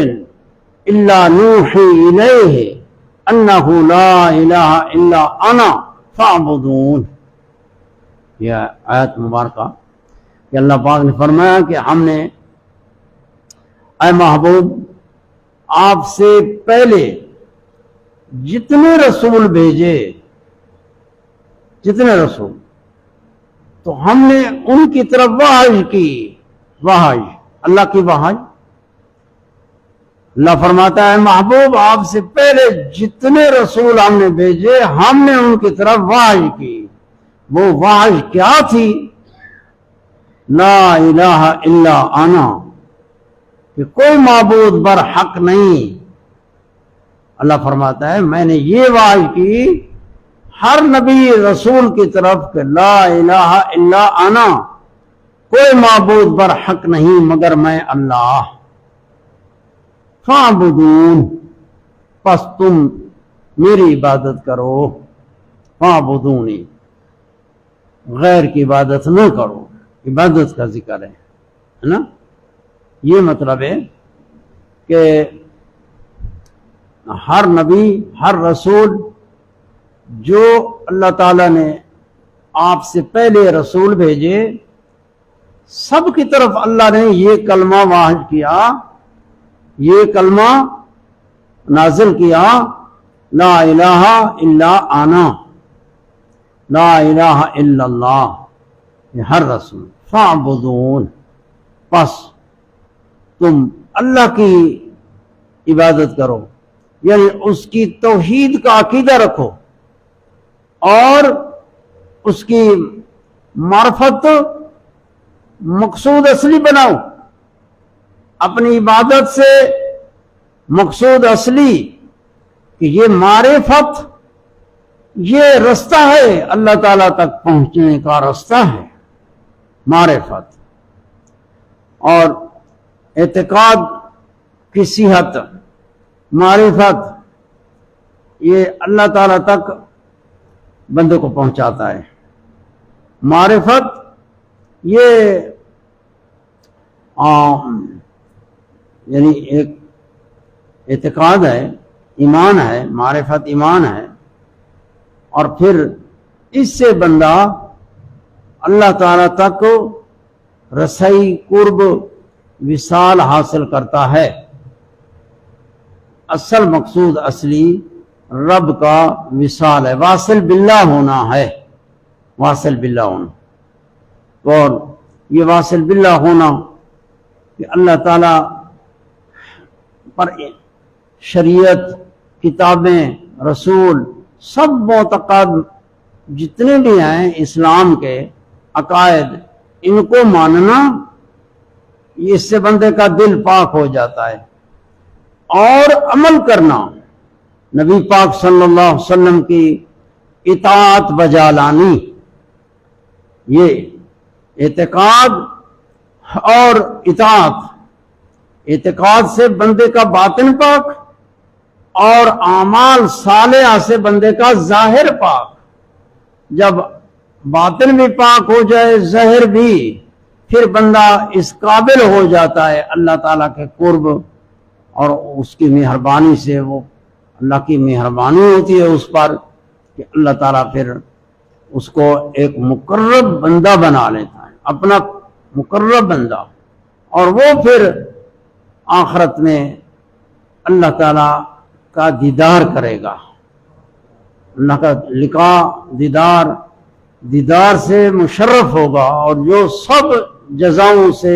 الا نوحی الیہ انہ لا الہ الا انا فاعبدون۔ یہ آیت مبارکہ کہ اللہ پاک نے فرمایا کہ ہم نے اے محبوب آپ سے پہلے جتنے رسول بھیجے، جتنے رسول، تو ہم نے ان کی طرف وحی کی، وحی اللہ کی وحی۔ اللہ فرماتا ہے محبوب آپ سے پہلے جتنے رسول ہم نے بھیجے ہم نے ان کی طرف وحی کی۔ وہ وحی کیا تھی؟ لا الہ الا انا، کہ کوئی معبود برحق نہیں۔ اللہ فرماتا ہے میں نے یہ وحی کی ہر نبی رسول کی طرف کہ لا الہ الا انا، کوئی معبود برحق نہیں مگر میں اللہ، فاعبدون، پس تم میری عبادت کرو، فاعبدونی، غیر کی عبادت نہ کرو، عبادت کا ذکر ہے نا۔ یہ مطلب ہے کہ ہر نبی، ہر رسول جو اللہ تعالیٰ نے آپ سے پہلے رسول بھیجے، سب کی طرف اللہ نے یہ کلمہ واحد کیا، یہ کلمہ نازل کیا، لا الہ الا انا، لا الہ الا اللہ، یہ ہر رسول، فاعبدون، پس تم اللہ کی عبادت کرو، یعنی اس کی توحید کا عقیدہ رکھو اور اس کی معرفت مقصود اصلی بناؤ۔ اپنی عبادت سے مقصود اصلی کہ یہ معرفت، یہ رستہ ہے اللہ تعالیٰ تک پہنچنے کا رستہ ہے معرفت، اور اعتقاد کی صحت، معرفت، یہ اللہ تعالیٰ تک بندے کو پہنچاتا ہے۔ معرفت یہ یعنی ایک اعتقاد ہے، ایمان ہے، معرفت ایمان ہے، اور پھر اس سے بندہ اللہ تعالیٰ تک رسائی، قرب، وصال حاصل کرتا ہے۔ اصل مقصود اصلی رب کا وصال ہے، واصل باللہ ہونا ہے، واصل باللہ ہونا، اور یہ واصل باللہ ہونا کہ اللہ تعالیٰ پر شریعت، کتابیں، رسول، سب معتقد جتنے بھی ہیں اسلام کے عقائد، ان کو ماننا، اس سے بندے کا دل پاک ہو جاتا ہے، اور عمل کرنا، نبی پاک صلی اللہ علیہ وسلم کی اطاعت بجا لانی، یہ اعتقاد اور اطاعت۔ اعتقاد سے بندے کا باطن پاک اور اعمال صالحہ سے بندے کا ظاہر پاک۔ جب باطن بھی پاک ہو جائے، ظاہر بھی، پھر بندہ اس قابل ہو جاتا ہے اللہ تعالیٰ کے قرب، اور اس کی مہربانی سے، وہ اللہ کی مہربانی ہوتی ہے اس پر کہ اللہ تعالیٰ پھر اس کو ایک مقرب بندہ بنا لیتا ہے، اپنا مقرب بندہ، اور وہ پھر آخرت میں اللہ تعالیٰ کا دیدار کرے گا، اللہ کا لقاء، دیدار سے مشرف ہوگا، اور جو سب جزاؤں سے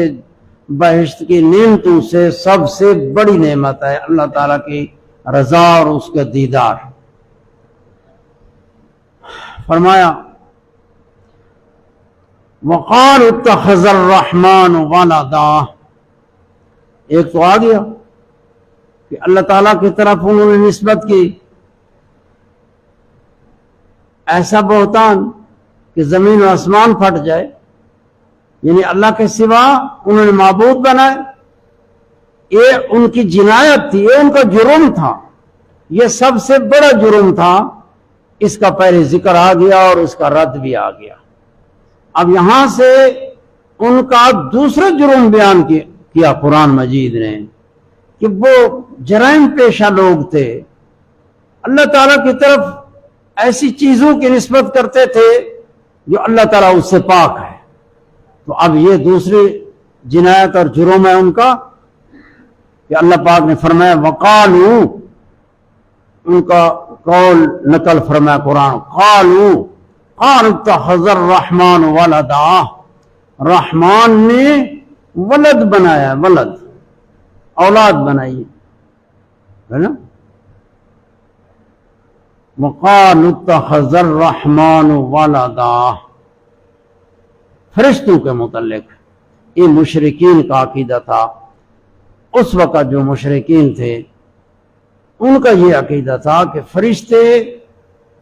بہشت کی نعمتوں سے سب سے بڑی نعمت ہے اللہ تعالیٰ کی رضا اور اس کے دیدار۔ فرمایا وقالوا اتخذ الرحمن ولدا، ایک تو آ گیا کہ اللہ تعالیٰ کی طرف انہوں نے نسبت کی ایسا بہتان کہ زمین و آسمان پھٹ جائے، یعنی اللہ کے سوا انہوں نے معبود بنائے۔ یہ ان کی جنایت تھی، یہ ان کا جرم تھا، یہ سب سے بڑا جرم تھا۔ اس کا پہلے ذکر آ گیا اور اس کا رد بھی آ گیا۔ اب یہاں سے ان کا دوسرا جرم بیان کیا قرآن مجید نے کہ وہ جرائم پیشہ لوگ تھے، اللہ تعالیٰ کی طرف ایسی چیزوں کی نسبت کرتے تھے جو اللہ تعالیٰ اس سے پاک ہے۔ تو اب یہ دوسری جنایت اور جرم ہے ان کا کہ اللہ پاک نے فرمایا وقالو، ان کا قول نقل فرمایا قرآن، قالو قال اتخذ الرحمن ولدا، رحمان نے ولد بنایا، ولد اولاد بنائی ہے نا۔ وقال اتخذ الرحمن ولدا، فرشتوں کے متعلق یہ مشرکین کا عقیدہ تھا۔ اس وقت جو مشرکین تھے ان کا یہ عقیدہ تھا کہ فرشتے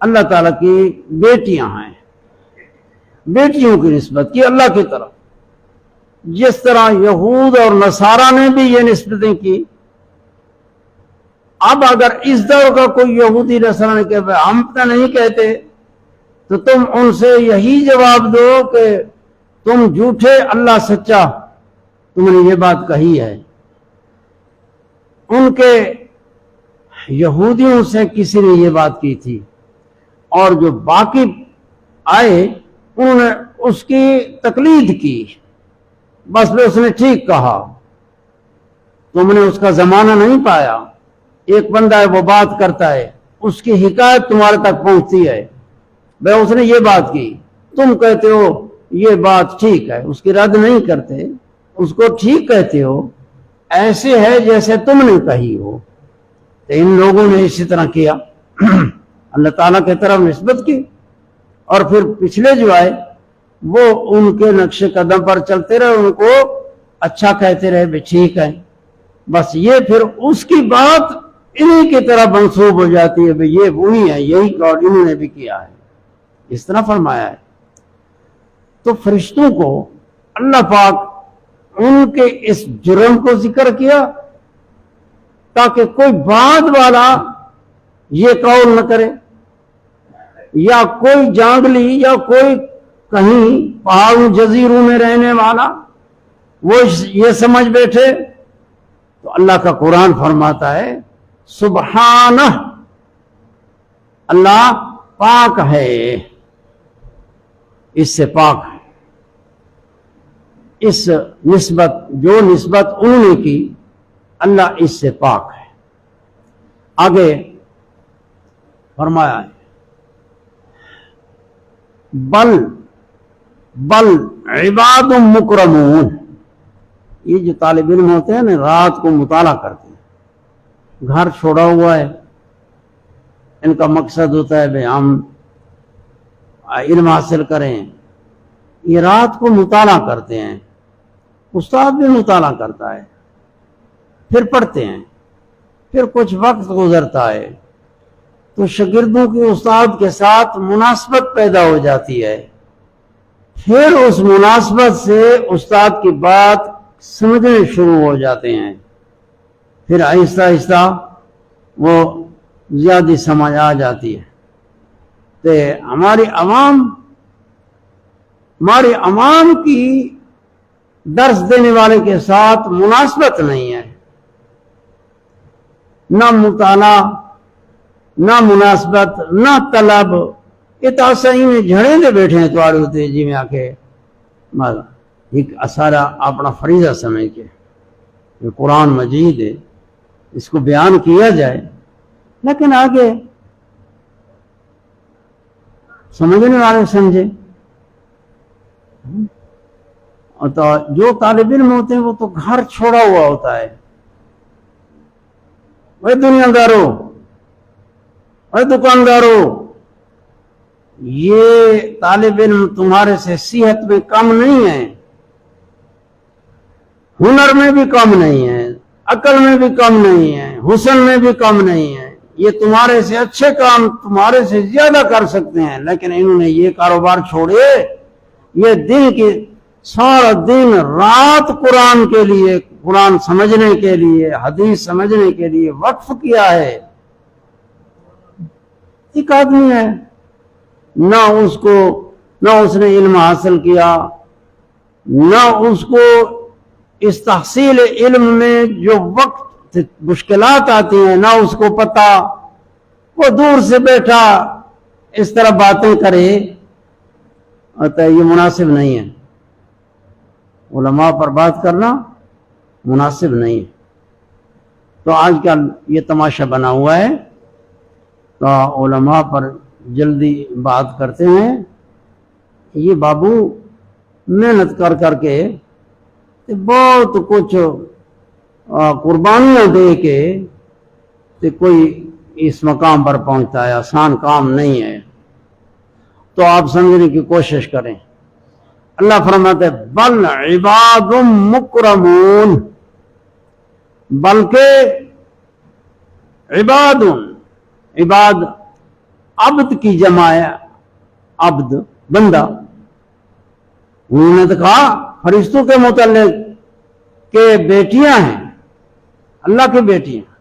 اللہ تعالیٰ کی بیٹیاں ہیں، بیٹیوں کی نسبت کی اللہ کی طرف، جس طرح یہود اور نصارہ نے بھی یہ نسبتیں کی۔ اب اگر اس دور کا کوئی یہودی نصرانی کہ ہم تو نہیں کہتے، تو تم ان سے یہی جواب دو کہ تم جھوٹے اللہ سچا، تم نے یہ بات کہی ہے۔ ان کے یہودیوں سے کسی نے یہ بات کی تھی، اور جو باقی آئے انہوں نے اس کی تقلید کی، بس اس نے ٹھیک کہا، تم نے اس کا زمانہ نہیں پایا۔ ایک بندہ ہے وہ بات کرتا ہے، اس کی حکایت تمہارے تک پہنچتی ہے، بھائی اس نے یہ بات کی، تم کہتے ہو یہ بات ٹھیک ہے، اس کی رد نہیں کرتے، اس کو ٹھیک کہتے ہو، ایسے ہے جیسے تم نے کہی ہو۔ تو ان لوگوں نے اسی طرح کیا، اللہ تعالیٰ کی طرف نسبت کی، اور پھر پچھلے جو آئے وہ ان کے نقش قدم پر چلتے رہے، ان کو اچھا کہتے رہے، بھی ٹھیک ہے، بس یہ پھر اس کی بات انہی کی طرح منسوب ہو جاتی ہے، بھی یہ وہی ہے، یہی اور انہوں نے بھی کیا ہے، اس طرح فرمایا ہے۔ تو فرشتوں کو اللہ پاک ان کے اس جرم کو ذکر کیا تاکہ کوئی بعد والا یہ قول نہ کرے، یا کوئی جانگلی یا کوئی کہیں پہاڑوں جزیروں میں رہنے والا وہ یہ سمجھ بیٹھے۔ تو اللہ کا قرآن فرماتا ہے سبحانہ، اللہ پاک ہے، اس سے پاک ہے، اس نسبت جو نسبت انہوں نے کی اللہ اس سے پاک ہے۔ آگے فرمایا ہے بل عباد مکرمون، یہ جو طالب علم ہوتے ہیں نا رات کو مطالعہ کرتے ہیں، گھر چھوڑا ہوا ہے، ان کا مقصد ہوتا ہے کہ ہم علم حاصل کریں، یہ رات کو مطالعہ کرتے ہیں، استاد بھی مطالعہ کرتا ہے، پھر پڑھتے ہیں، پھر کچھ وقت گزرتا ہے تو شاگردوں کی استاد کے ساتھ مناسبت پیدا ہو جاتی ہے، پھر اس مناسبت سے استاد کی بات سمجھنے شروع ہو جاتے ہیں، پھر آہستہ آہستہ وہ زیادہ سمجھ آ جاتی ہے۔ تو ہماری عوام کی درس دینے والے کے ساتھ مناسبت نہیں ہے، نہ مطالعہ، نہ مناسبت، نہ طلب، یہ تو صحیح میں جھڑیں دے بیٹھے ہیں توڑ ہوتے جی میں آ کے ایک سارا اپنا فریضہ سمجھ کے یہ قرآن مجید ہے اس کو بیان کیا جائے، لیکن آگے سمجھنے والے سمجھے، تو جو طالب علم ہوتے ہیں وہ تو گھر چھوڑا ہوا ہوتا ہے، اے دنیا دارو، اے دکاندارو، یہ طالب علم تمہارے سے صحت میں کم نہیں ہے، ہنر میں بھی کم نہیں ہے، عقل میں بھی کم نہیں ہے، حسن میں بھی کم نہیں ہے، یہ تمہارے سے اچھے کام تمہارے سے زیادہ کر سکتے ہیں، لیکن انہوں نے یہ کاروبار چھوڑے، یہ دن کی سارا دن رات قرآن کے لیے، قرآن سمجھنے کے لیے، حدیث سمجھنے کے لیے وقف کیا ہے۔ ایک آدمی ہے، نہ اس نے علم حاصل کیا، نہ اس کو اس تحصیل علم میں جو وقت مشکلات آتی ہیں نہ اس کو پتا، وہ دور سے بیٹھا اس طرح باتیں کرے، یہ مناسب نہیں ہے، علماء پر بات کرنا مناسب نہیں ہے۔ تو آج کل یہ تماشا بنا ہوا ہے، تو علماء پر جلدی بات کرتے ہیں، یہ بابو محنت کر کر کے بہت کچھ قربانیاں دے کے کوئی اس مقام پر پہنچتا ہے، آسان کام نہیں ہے۔ تو آپ سمجھنے کی کوشش کریں۔ اللہ فرماتے بل عباد مکرمون، بلکہ عباد عبد کی جمع ہے، عبد بندہ۔ انہوں نے تو کہا فرشتوں کے متعلق کہ بیٹیاں ہیں، اللہ کی بیٹیاں،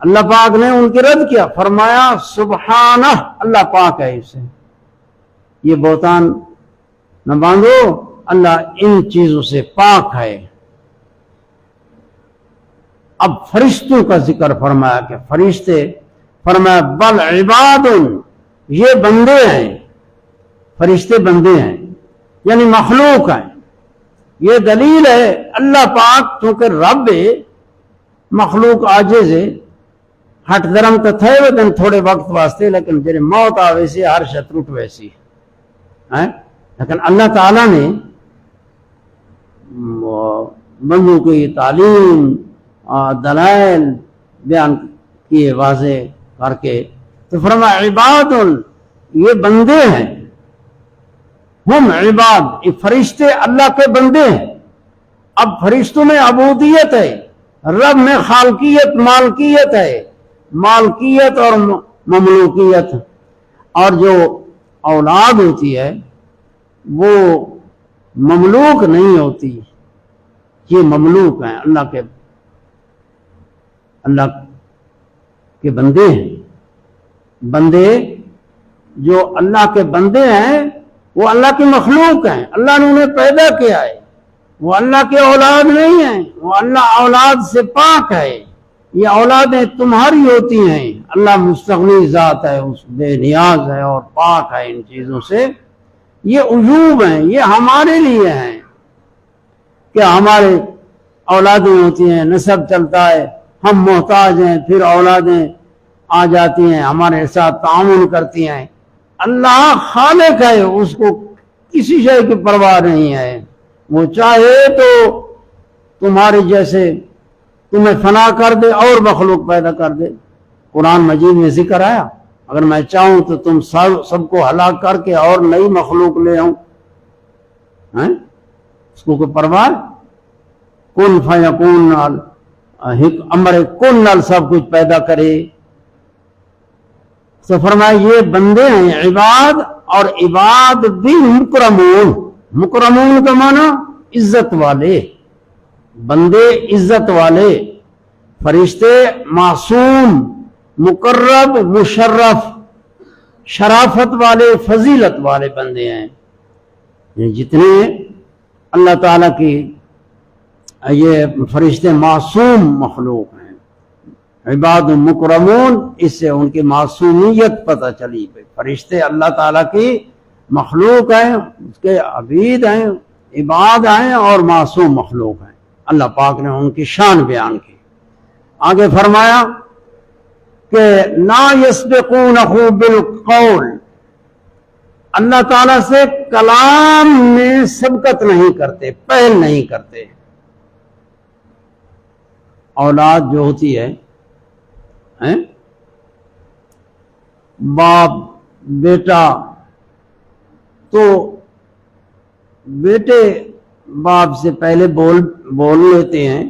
اللہ پاک نے ان کی رد کیا، فرمایا سبحانہ، اللہ پاک ہے اسے، یہ بہتان نہ باندھو، اللہ ان چیزوں سے پاک ہے۔ اب فرشتوں کا ذکر فرمایا کہ فرشتے، فرمایا بل عباد، یہ بندے ہیں، فرشتے بندے ہیں یعنی مخلوق ہیں۔ یہ دلیل ہے اللہ پاک چونکہ رب مخلوق عاجز ہے، ہٹ درم تو تھے ودن تھوڑے وقت واسطے، لیکن جنہیں موت آوے سے ہر شت رٹ ویسی ہے، لیکن اللہ تعالیٰ نے بندوں کی تعلیم دلائل بیان کیے واضح کر کے، تو فرمایا عباد، یہ بندے ہیں، ہم عباد، یہ فرشتے اللہ کے بندے ہیں۔ اب فرشتوں میں عبودیت ہے، رب میں خالقیت مالکیت ہے، مالکیت اور مملوکیت، اور جو اولاد ہوتی ہے وہ مملوک نہیں ہوتی، یہ مملوک ہیں، اللہ کے بندے ہیں۔ بندے جو اللہ کے بندے ہیں وہ اللہ کی مخلوق ہیں، اللہ نے انہیں پیدا کیا ہے، وہ اللہ کے اولاد نہیں ہیں، وہ اللہ اولاد سے پاک ہے۔ یہ اولادیں تمہاری ہوتی ہیں، اللہ مستغنی ذات ہے، اس بے نیاز ہے اور پاک ہے ان چیزوں سے۔ یہ عیوب ہیں، یہ ہمارے لیے ہیں کہ ہمارے اولادیں ہوتی ہیں، نسب چلتا ہے، ہم محتاج ہیں، پھر اولادیں آ جاتی ہیں ہمارے ساتھ تعاون کرتی ہیں۔ اللہ خالق ہے، اس کو کسی شے کی پرواہ نہیں ہے، وہ چاہے تو تمہارے جیسے تمہیں فنا کر دے اور مخلوق پیدا کر دے۔ قرآن مجید میں ذکر آیا اگر میں چاہوں تو تم سب کو ہلاک کر کے اور نئی مخلوق لے آؤں، اس کو کوئی پرواہ؟ کن فیکون نال امر کن نال سب کچھ پیدا کرے۔ تو فرمایا یہ بندے ہیں عباد، اور عباد بھی مکرمون، مکرمون کا معنی عزت والے، بندے عزت والے، فرشتے معصوم، مقرب، مشرف، شرافت والے، فضیلت والے بندے ہیں۔ جتنے اللہ تعالیٰ کی یہ فرشتے معصوم مخلوق ہیں، عباد مکرمون، اس سے ان کی معصومیت پتہ چلی۔ فرشتے اللہ تعالیٰ کی مخلوق ہیں، اس کے عبید ہیں، عباد ہیں اور معصوم مخلوق ہیں۔ اللہ پاک نے ان کی شان بیان کی۔ آگے فرمایا کہ لا یسبقونہ بالقول، اللہ تعالیٰ سے کلام میں سبقت نہیں کرتے، پہل نہیں کرتے۔ اولاد جو ہوتی ہے باپ بیٹا، تو بیٹے باپ سے پہلے بول لیتے ہیں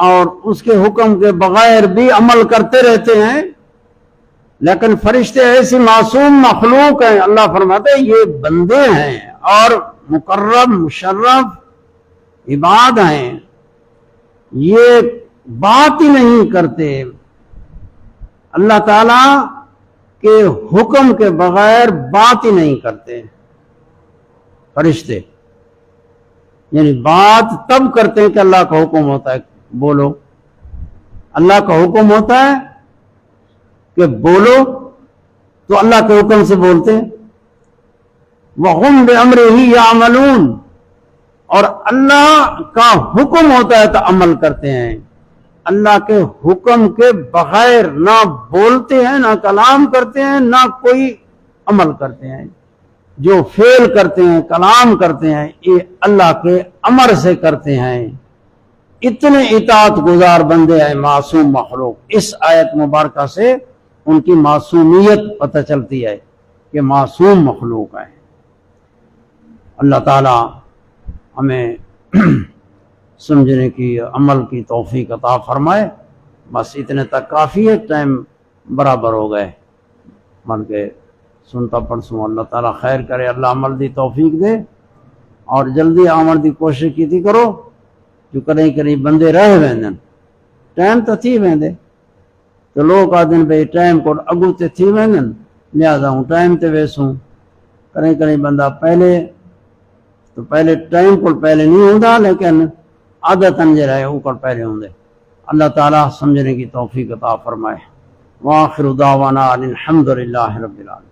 اور اس کے حکم کے بغیر بھی عمل کرتے رہتے ہیں، لیکن فرشتے ایسی معصوم مخلوق ہیں، اللہ فرماتے ہیں یہ بندے ہیں اور مقرب مشرف عباد ہیں، یہ بات ہی نہیں کرتے، اللہ تعالیٰ کے حکم کے بغیر بات ہی نہیں کرتے فرشتے، یعنی بات تب کرتے ہیں کہ اللہ کا حکم ہوتا ہے بولو، اللہ کا حکم ہوتا ہے کہ بولو تو اللہ کے حکم سے بولتے ہیں۔ وَهُمْ بِأَمْرِهِ يَعْمَلُونَ، اور اللہ کا حکم ہوتا ہے تو عمل کرتے ہیں، اللہ کے حکم کے بغیر نہ بولتے ہیں، نہ کلام کرتے ہیں، نہ کوئی عمل کرتے ہیں۔ جو فعل کرتے ہیں، کلام کرتے ہیں، یہ اللہ کے امر سے کرتے ہیں۔ اتنے اطاعت گزار بندے ہیں، معصوم مخلوق۔ اس آیت مبارکہ سے ان کی معصومیت پتہ چلتی ہے کہ معصوم مخلوق ہے۔ اللہ تعالی ہمیں سمجھنے کی، عمل کی توفیق عطا فرمائے۔ بس اتنے تک کافی ہے، ٹائم برابر ہو گئے، من کے سنتا پڑھسوں اللہ تعالیٰ خیر کرے، اللہ عمل دی توفیق دے، اور جلدی عمل دی کوشش کی تھی کرو، جو کریں بندے رہ ویندن، ٹائم تو تھی ویندے، تو لوگ آدھن بھئی ٹائم کو اگو تے تھی ویندن، لہذا ہوں ٹائم تے ویسوں، کریں بندہ پہلے ٹائم کو پہلے نہیں ہوتا، لیکن عادتاً جو رہے اوپر پہلے ہوں دے۔ اللہ تعالیٰ سمجھنے کی توفیق عطا فرمائے۔ وآخر دعوانا الحمدللہ رب العالمین۔